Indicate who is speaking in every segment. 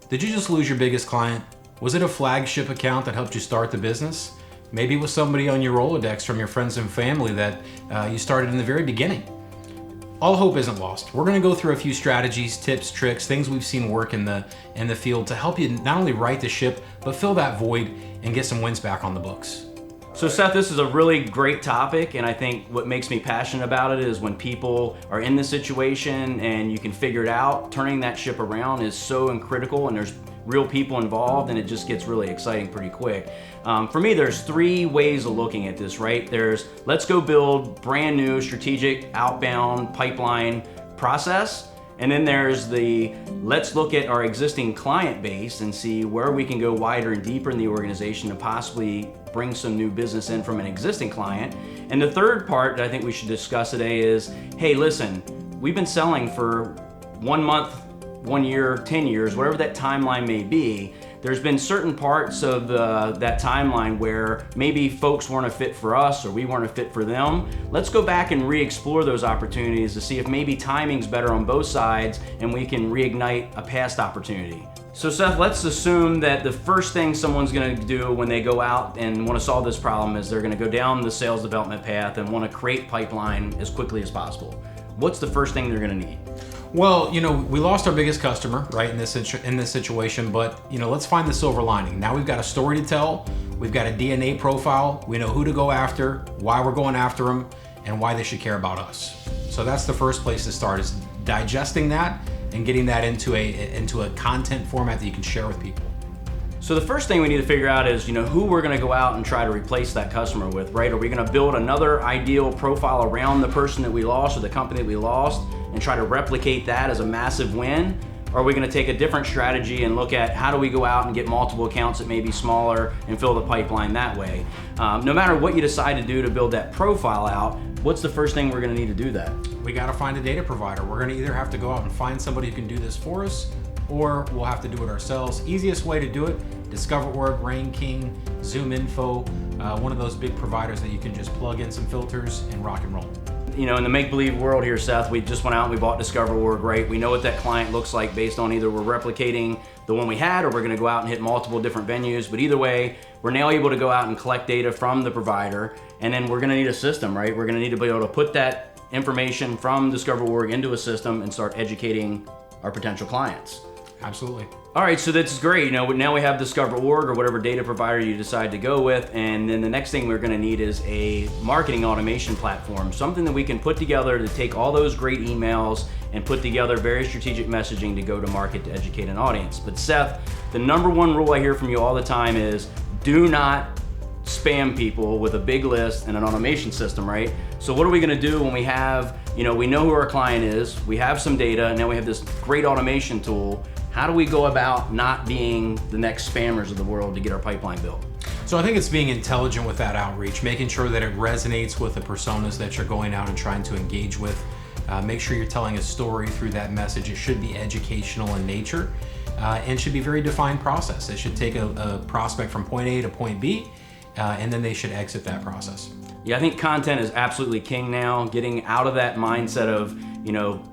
Speaker 1: Did you just lose your biggest client? Was it a flagship account that helped you start the business? Maybe it was somebody on your Rolodex from your friends and family that you started in the very beginning. All hope isn't lost. We're going to go through a few strategies, tips, tricks, things we've seen work in the field to help you not only right the ship, but fill that void and get some wins back on the books.
Speaker 2: So Seth, this is a really great topic, and I think what makes me passionate about it is when people are in this situation and you can figure it out, turning that ship around is so critical, and there's real people involved, and it just gets really exciting pretty quick. For me, there's three ways of looking at this, right? There's let's go build brand new strategic outbound pipeline process. And then there's the let's look at our existing client base and see where we can go wider and deeper in the organization to possibly bring some new business in from an existing client. And the third part that I think we should discuss today is, hey, listen, we've been selling for 1 month, 1 year, 10 years, whatever that timeline may be. There's been certain parts of that timeline where maybe folks weren't a fit for us or we weren't a fit for them. Let's go back and re-explore those opportunities to see if maybe timing's better on both sides and we can reignite a past opportunity. So Seth, let's assume that the first thing someone's gonna do when they go out and wanna solve this problem is they're gonna go down the sales development path and wanna create pipeline as quickly as possible. What's the first thing they're gonna need?
Speaker 1: Well, we lost our biggest customer, right, in this situation, but let's find the silver lining. Now we've got a story to tell, we've got a DNA profile, we know who to go after, why we're going after them, and why they should care about us. So that's the first place to start, is digesting that and getting that into a content format that you can share with people.
Speaker 2: So the first thing we need to figure out is, who we're gonna go out and try to replace that customer with, right? Are we gonna build another ideal profile around the person that we lost or the company that we lost and try to replicate that as a massive win? Or are we gonna take a different strategy and look at how do we go out and get multiple accounts that may be smaller and fill the pipeline that way? No matter what you decide to do to build that profile out, what's the first thing we're gonna need to do that?
Speaker 1: We gotta find a data provider. We're gonna either have to go out and find somebody who can do this for us, or we'll have to do it ourselves. Easiest way to do it, DiscoverOrg, RainKing, ZoomInfo, one of those big providers that you can just plug in some filters and rock and roll.
Speaker 2: In the make-believe world here, Seth, we just went out and we bought DiscoverOrg, right? We know what that client looks like based on either we're replicating the one we had or we're gonna go out and hit multiple different venues. But either way, we're now able to go out and collect data from the provider, and then we're gonna need a system, right? We're gonna need to be able to put that information from DiscoverOrg into a system and start educating our potential clients.
Speaker 1: Absolutely.
Speaker 2: All right, so that's great. Now we have DiscoverOrg or whatever data provider you decide to go with, and then the next thing we're gonna need is a marketing automation platform, something that we can put together to take all those great emails and put together very strategic messaging to go to market to educate an audience. But Seth, the number one rule I hear from you all the time is do not spam people with a big list and an automation system, right? So what are we gonna do when we have, we know who our client is, we have some data, and now we have this great automation tool. How do we go about not being the next spammers of the world to get our pipeline built?
Speaker 1: So I think it's being intelligent with that outreach, making sure that it resonates with the personas that you're going out and trying to engage with. Make sure you're telling a story through that message. It should be educational in nature and should be a very defined process. It should take a prospect from point A to point B, and then they should exit that process.
Speaker 2: Yeah, I think content is absolutely king now, getting out of that mindset of,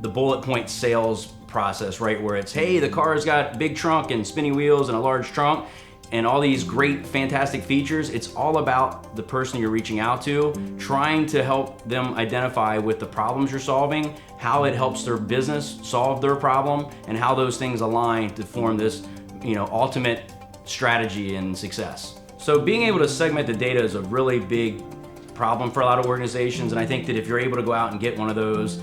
Speaker 2: the bullet point sales process, right? Where it's, hey, the car's got big trunk and spinny wheels and a large trunk and all these great, fantastic features. It's all about the person you're reaching out to, trying to help them identify with the problems you're solving, how it helps their business solve their problem, and how those things align to form this, ultimate strategy and success. So being able to segment the data is a really big problem for a lot of organizations, and I think that if you're able to go out and get one of those,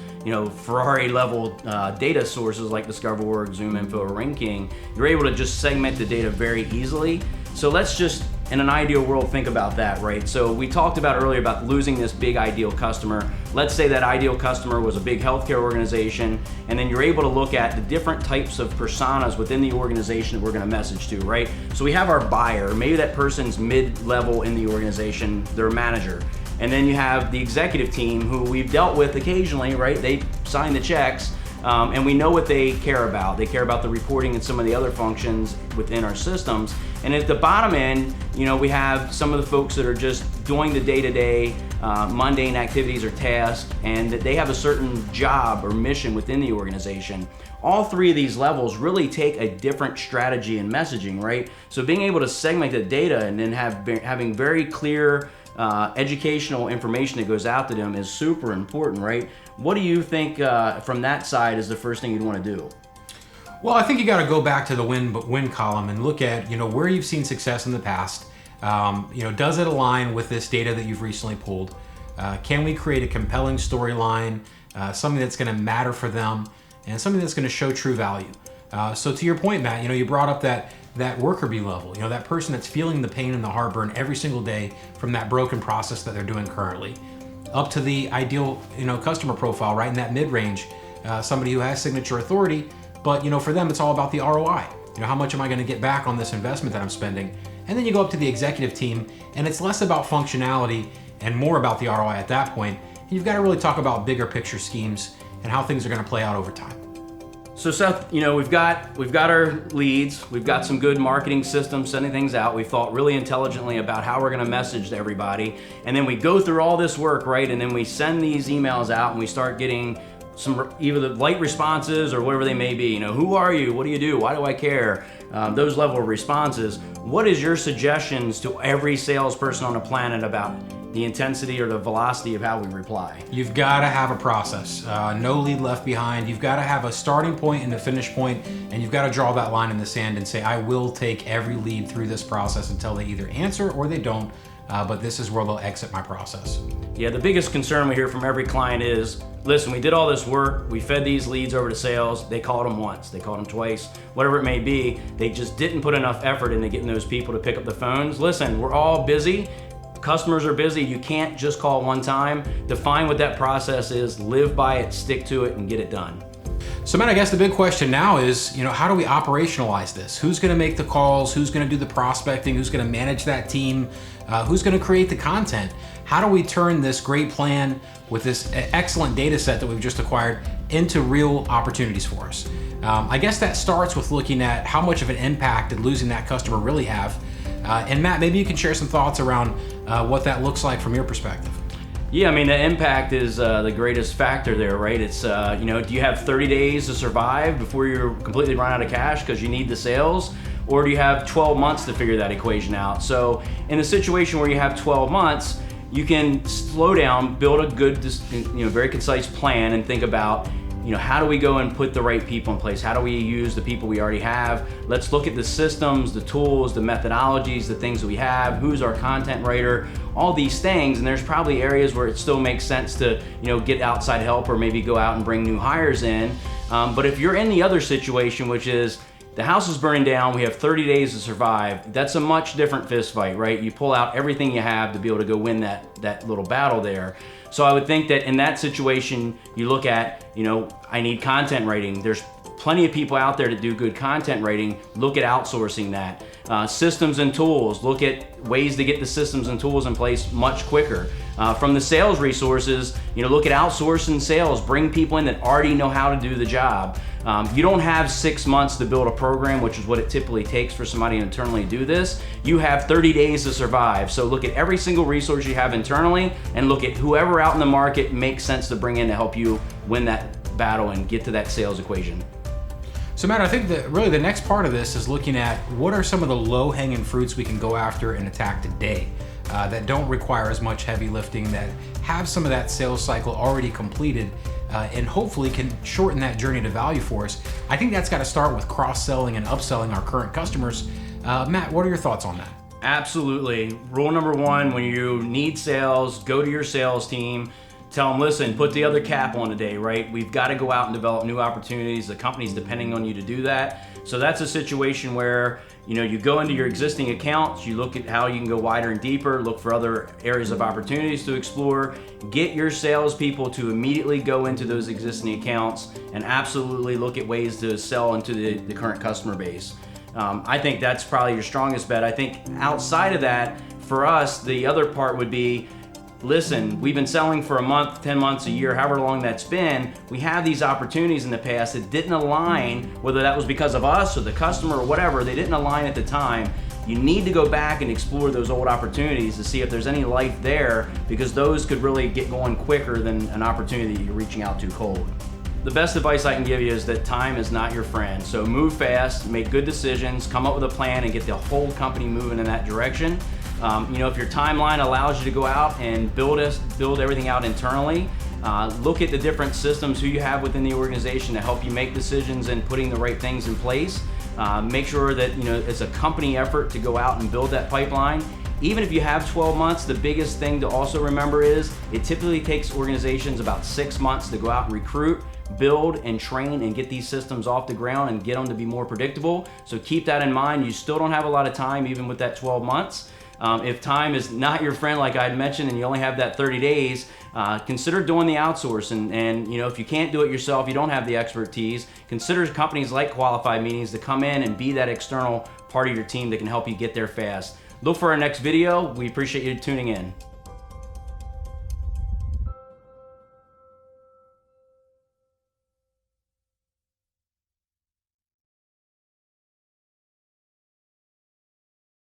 Speaker 2: Ferrari level data sources like DiscoverOrg, ZoomInfo, or RainKing, you're able to just segment the data very easily. So let's just, in an ideal world, think about that, right? So we talked about earlier about losing this big ideal customer. Let's say that ideal customer was a big healthcare organization, and then you're able to look at the different types of personas within the organization that we're gonna message to, right? So we have our buyer, maybe that person's mid-level in the organization, they're a manager. And then you have the executive team who we've dealt with occasionally, right? They sign the checks, and we know what they care about. They care about the reporting and some of the other functions within our systems. And at the bottom end, we have some of the folks that are just doing the day-to-day mundane activities or tasks, and that they have a certain job or mission within the organization. All three of these levels really take a different strategy and messaging, right? So being able to segment the data and then having very clear educational information that goes out to them is super important, right? What do you think from that side is the first thing you'd want to do?
Speaker 1: Well, I think you got to go back to the win column and look at where you've seen success in the past. Does it align with this data that you've recently pulled? Can we create a compelling storyline, something that's going to matter for them, and something that's going to show true value? So to your point, Matt, you brought up that worker bee level, that person that's feeling the pain and the heartburn every single day from that broken process that they're doing currently, up to the ideal customer profile, right in that mid-range, somebody who has signature authority, but for them it's all about the ROI. How much am I going to get back on this investment that I'm spending? And then you go up to the executive team, and it's less about functionality and more about the ROI at that point. And you've got to really talk about bigger picture schemes and how things are going to play out over time.
Speaker 2: So Seth, we've got our leads, we've got some good marketing systems sending things out. We've thought really intelligently about how we're going to message to everybody, and then we go through all this work, right? And then we send these emails out, and we start getting some either the light responses or whatever they may be. Who are you? What do you do? Why do I care? Those level of responses. What is your suggestions to every salesperson on the planet about the intensity or the velocity of how we reply?
Speaker 1: You've got to have a process. No lead left behind. You've got to have a starting point and a finish point, and you've got to draw that line in the sand and say, I will take every lead through this process until they either answer or they don't, but this is where they'll exit my process.
Speaker 2: Yeah, the biggest concern we hear from every client is, listen, we did all this work, we fed these leads over to sales, they called them once, they called them twice, whatever it may be, they just didn't put enough effort into getting those people to pick up the phones. Listen, we're all busy. Customers are busy. You can't just call one time. Define what that process is, live by it, stick to it, and get it done.
Speaker 1: So Matt, I guess the big question now is, how do we operationalize this? Who's going to make the calls? Who's going to do the prospecting? Who's going to manage that team? Who's going to create the content? How do we turn this great plan with this excellent data set that we've just acquired into real opportunities for us? I guess that starts with looking at how much of an impact did losing that customer really have? And Matt, maybe you can share some thoughts around what that looks like from your perspective.
Speaker 2: Yeah, the impact is the greatest factor there, right? It's, do you have 30 days to survive before you're completely run out of cash because you need the sales? Or do you have 12 months to figure that equation out? So in a situation where you have 12 months, you can slow down, build a good, very concise plan and think about, how do we go and put the right people in place? How do we use the people we already have? Let's look at the systems, the tools, the methodologies, the things that we have, who's our content writer, all these things. And there's probably areas where it still makes sense to, get outside help or maybe go out and bring new hires in. But if you're in the other situation, which is the house is burning down, we have 30 days to survive, that's a much different fist fight, right? You pull out everything you have to be able to go win that little battle there. So I would think that in that situation, you look at, I need content writing. There's plenty of people out there to do good content writing. Look at outsourcing that. Systems and tools. Look at ways to get the systems and tools in place much quicker. From the sales resources, look at outsourcing sales. Bring people in that already know how to do the job. You don't have 6 months to build a program, which is what it typically takes for somebody to internally do this. You have 30 days to survive. So look at every single resource you have internally and look at whoever out in the market makes sense to bring in to help you win that battle and get to that sales equation.
Speaker 1: So Matt, I think that really the next part of this is looking at what are some of the low-hanging fruits we can go after and attack today that don't require as much heavy lifting, that have some of that sales cycle already completed, and hopefully can shorten that journey to value for us. I think that's got to start with cross-selling and upselling our current customers. Matt, what are your thoughts on that?
Speaker 2: Absolutely. Rule number one, when you need sales, go to your sales team. Tell them, listen, put the other cap on today, right? We've got to go out and develop new opportunities. The company's depending on you to do that. So that's a situation where, you go into your existing accounts, you look at how you can go wider and deeper, look for other areas of opportunities to explore, get your salespeople to immediately go into those existing accounts and absolutely look at ways to sell into the current customer base. I think that's probably your strongest bet. I think outside of that, for us, the other part would be, listen, we've been selling for a month, 10 months, a year, however long that's been. We have these opportunities in the past that didn't align, whether that was because of us or the customer or whatever, they didn't align at the time. You need to go back and explore those old opportunities to see if there's any life there, because those could really get going quicker than an opportunity that you're reaching out to cold. The best advice I can give you is that time is not your friend. So move fast, make good decisions, come up with a plan, and get the whole company moving in that direction. If your timeline allows you to go out and build everything out internally, look at the different systems who you have within the organization to help you make decisions and putting the right things in place. Make sure that it's a company effort to go out and build that pipeline. Even if you have 12 months, the biggest thing to also remember is it typically takes organizations about 6 months to go out and recruit, build and train and get these systems off the ground and get them to be more predictable. So keep that in mind. You still don't have a lot of time even with that 12 months. If time is not your friend, like I had mentioned, and you only have that 30 days, consider doing the outsource. And if you can't do it yourself, you don't have the expertise, consider companies like Qualified Meetings to come in and be that external part of your team that can help you get there fast. Look for our next video. We appreciate you tuning in.